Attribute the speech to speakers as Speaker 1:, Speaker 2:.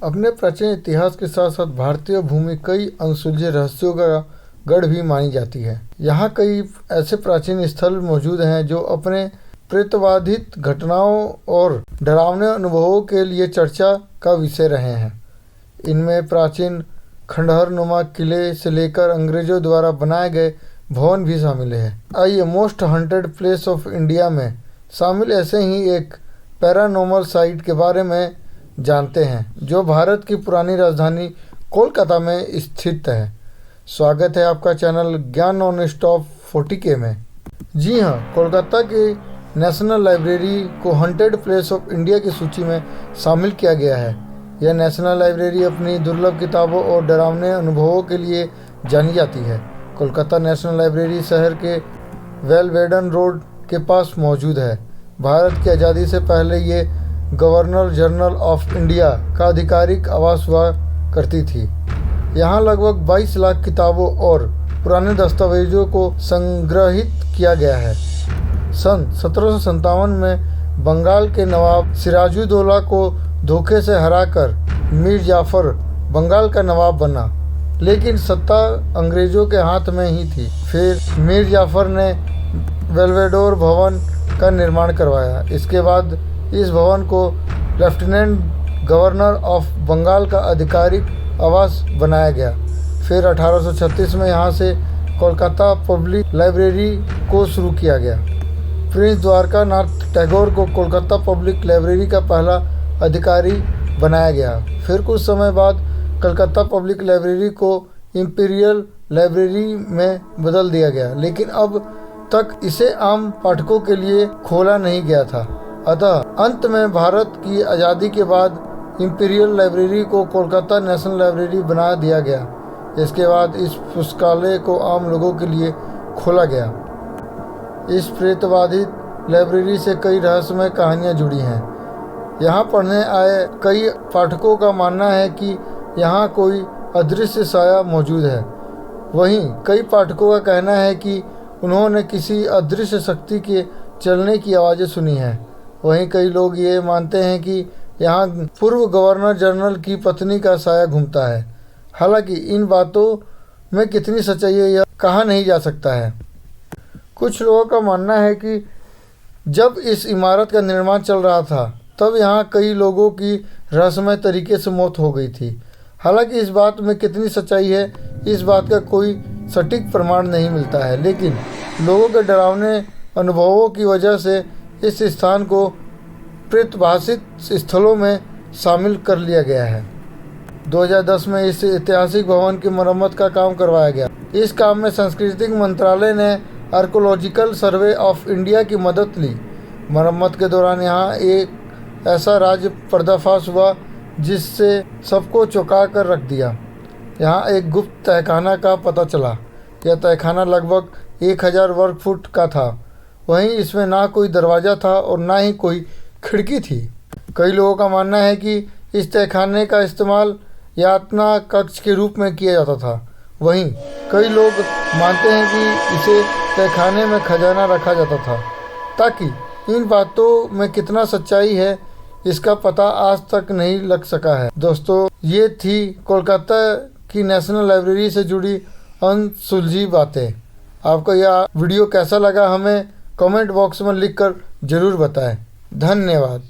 Speaker 1: अपने प्राचीन इतिहास के साथ साथ भारतीय भूमि कई अनसुलझे रहस्यों का गढ़ भी मानी जाती है। यहाँ कई ऐसे प्राचीन स्थल मौजूद हैं जो अपने प्रेतबाधित घटनाओं और डरावने अनुभवों के लिए चर्चा का विषय रहे हैं। इनमें प्राचीन खंडहरनुमा किले से लेकर अंग्रेजों द्वारा बनाए गए भवन भी शामिल है। आइए most haunted place of India में शामिल ऐसे ही एक पैरानॉर्मल साइट के बारे में जानते हैं जो भारत की पुरानी राजधानी कोलकाता में स्थित है। स्वागत है आपका चैनल ज्ञान नॉन स्टॉप 40K में। जी हाँ, कोलकाता की नेशनल लाइब्रेरी को हॉन्टेड प्लेस ऑफ इंडिया की सूची में शामिल किया गया है। यह नेशनल लाइब्रेरी अपनी दुर्लभ किताबों और डरावने अनुभवों के लिए जानी जाती है। कोलकाता नेशनल लाइब्रेरी शहर के वेलवेडन रोड के पास मौजूद है। भारत की आज़ादी से पहले ये गवर्नर जनरल ऑफ इंडिया का आधिकारिक आवास हुआ करती थी। यहाँ लगभग 22 लाख किताबों और पुराने दस्तावेजों को संग्रहित किया गया है। सन 1757 में बंगाल के नवाब सिराजुद्दौला को धोखे से हराकर मीर जाफर बंगाल का नवाब बना, लेकिन सत्ता अंग्रेजों के हाथ में ही थी। फिर मीर जाफर ने बेल्वेडोर भवन का निर्माण करवाया। इसके बाद इस भवन को लेफ्टिनेंट गवर्नर ऑफ बंगाल का आधिकारिक आवास बनाया गया। फिर 1836 में यहाँ से कोलकाता पब्लिक लाइब्रेरी को शुरू किया गया। प्रिंस द्वारका नाथ टैगोर को कोलकाता पब्लिक लाइब्रेरी का पहला अधिकारी बनाया गया। फिर कुछ समय बाद कलकत्ता पब्लिक लाइब्रेरी को इंपीरियल लाइब्रेरी में बदल दिया गया, लेकिन अब तक इसे आम पाठकों के लिए खोला नहीं गया था। अतः अंत में भारत की आज़ादी के बाद इंपीरियल लाइब्रेरी को कोलकाता नेशनल लाइब्रेरी बना दिया गया। इसके बाद इस पुस्तकालय को आम लोगों के लिए खोला गया। इस प्रेतबाधित लाइब्रेरी से कई रहस्यमय कहानियाँ जुड़ी हैं। यहाँ पढ़ने आए कई पाठकों का मानना है कि यहाँ कोई अदृश्य साया मौजूद है। वहीं कई पाठकों का कहना है कि उन्होंने किसी अदृश्य शक्ति के चलने की आवाज़ें सुनी हैं। वहीं कई लोग ये मानते हैं कि यहाँ पूर्व गवर्नर जनरल की पत्नी का साया घूमता है। हालांकि इन बातों में कितनी सच्चाई है यह कहा नहीं जा सकता है। कुछ लोगों का मानना है कि जब इस इमारत का निर्माण चल रहा था तब यहाँ कई लोगों की रहस्यमय तरीके से मौत हो गई थी। हालांकि इस बात में कितनी सच्चाई है इस बात का कोई सटीक प्रमाण नहीं मिलता है, लेकिन लोगों के डरावने अनुभवों की वजह से इस स्थान को प्रेतभाषित स्थलों में शामिल कर लिया गया है। 2010 में इस ऐतिहासिक भवन की मरम्मत का काम करवाया गया। इस काम में सांस्कृतिक मंत्रालय ने आर्कोलॉजिकल सर्वे ऑफ इंडिया की मदद ली। मरम्मत के दौरान यहाँ एक ऐसा राज पर्दाफाश हुआ जिससे सबको चौंका कर रख दिया। यहाँ एक गुप्त तहखाना का पता चला। यह तहखाना लगभग 1000 वर्ग फुट का था। वहीं इसमें ना कोई दरवाज़ा था और ना ही कोई खिड़की थी। कई लोगों का मानना है कि इस तहखाने का इस्तेमाल यातना कक्ष के रूप में किया जाता था। वहीं कई लोग मानते हैं कि इसे तहखाने में खजाना रखा जाता था। ताकि इन बातों में कितना सच्चाई है इसका पता आज तक नहीं लग सका है। दोस्तों, ये थी कोलकाता की नेशनल लाइब्रेरी से जुड़ी अनसुलझी बातें। आपको यह वीडियो कैसा लगा हमें कमेंट बॉक्स में लिखकर ज़रूर बताएं। धन्यवाद।